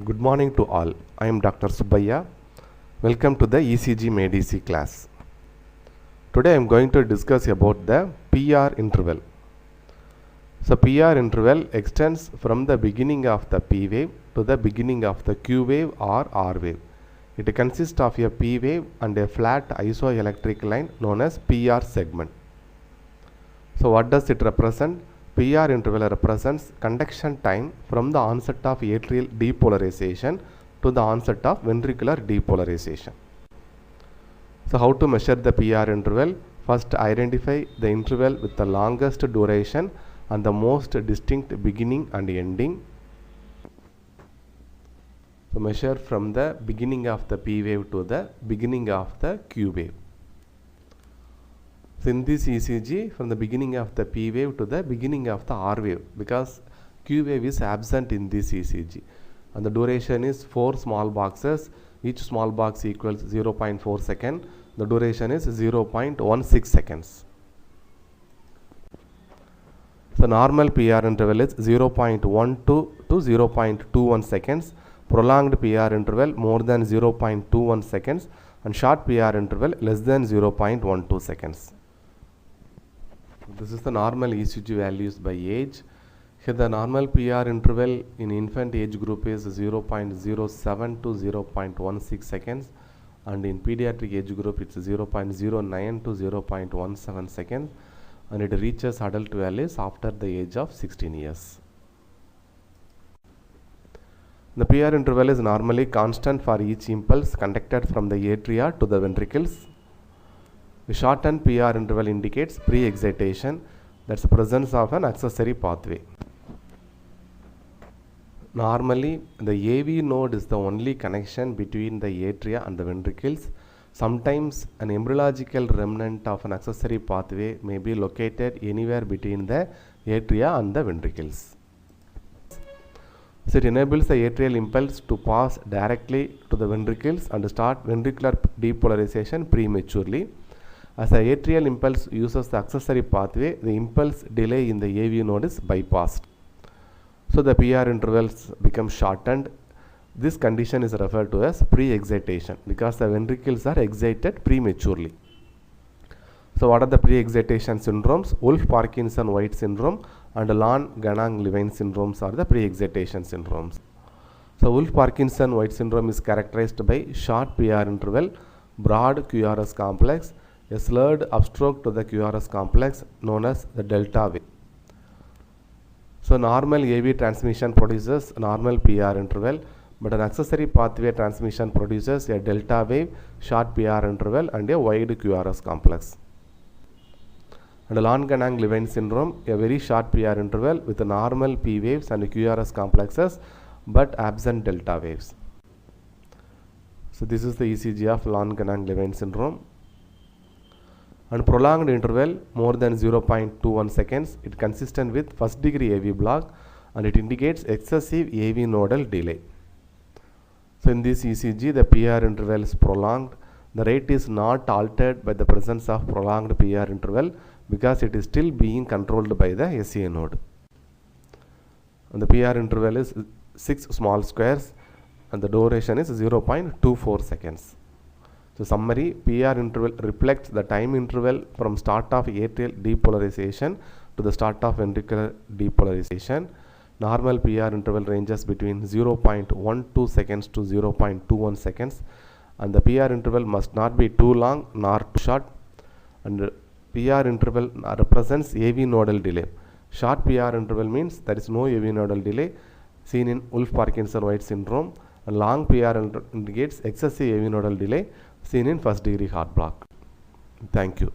Good morning to all. I am Dr. Subbaiah. Welcome to the ECG MEDIC class. Today I am going to discuss about the PR interval. So PR interval extends from the beginning of the P wave to the beginning of the Q wave or R wave. It consists of a P wave and a flat isoelectric line known as PR segment. So what does it represent? PR interval represents conduction time from the onset of atrial depolarization to the onset of ventricular depolarization. So how to measure the PR interval? First identify the interval with the longest duration and the most distinct beginning and ending. So measure from the beginning of the P wave to the beginning of the Q wave. So in this ECG, from the beginning of the P wave to the beginning of the R wave, because Q wave is absent in this ECG, and the duration is 4 small boxes. Each small box equals 0.4 second. The duration is 0.16 seconds. So normal PR interval is 0.12 to 0.21 seconds. Prolonged PR interval more than 0.21 seconds, and short PR interval less than 0.12 seconds. This is the normal ECG values by age. Here the normal PR interval in infant age group is 0.07 to 0.16 seconds, and in pediatric age group it's 0.09 to 0.17 seconds, and it reaches adult values after the age of 16 years. The PR interval is normally constant for each impulse conducted from the atria to the ventricles. The shortened PR interval indicates pre-excitation, that's the presence of an accessory pathway. Normally, the AV node is the only connection between the atria and the ventricles. Sometimes an embryological remnant of an accessory pathway may be located anywhere between the atria and the ventricles. So it enables the atrial impulse to pass directly to the ventricles and start ventricular depolarization prematurely. As the atrial impulse uses the accessory pathway, the impulse delay in the AV node is bypassed. So the PR intervals become shortened. This condition is referred to as pre-excitation because the ventricles are excited prematurely. So what are the pre-excitation syndromes? Wolff-Parkinson-White syndrome and Lange-Ganong-Levin syndromes are the pre-excitation syndromes. So Wolff-Parkinson-White syndrome is characterized by short PR interval, broad QRS complex, a slurred upstroke to the QRS complex known as the delta wave. So normal AV transmission produces normal PR interval, but an accessory pathway transmission produces a delta wave, short PR interval and a wide QRS complex. And Lange-Ganong-Levin syndrome, a very short PR interval with normal P waves and QRS complexes but absent delta waves. So this is the ECG of Lange-Ganong-Levin syndrome. And prolonged interval more than 0.21 seconds, it consistent with first degree AV block and it indicates excessive AV nodal delay. So in this ECG, the PR interval is prolonged. The rate is not altered by the presence of prolonged PR interval because it is still being controlled by the SCA node. And the PR interval is 6 small squares and the duration is 0.24 seconds. So summary, PR interval reflects the time interval from start of atrial depolarization to the start of ventricular depolarization. Normal PR interval ranges between 0.12 seconds to 0.21 seconds, and the PR interval must not be too long nor too short, and PR interval represents AV nodal delay. Short PR interval means there is no AV nodal delay seen in Wolff-Parkinson-White syndrome, and long PR indicates excessive AV nodal delay seen in first degree heart block. Thank you.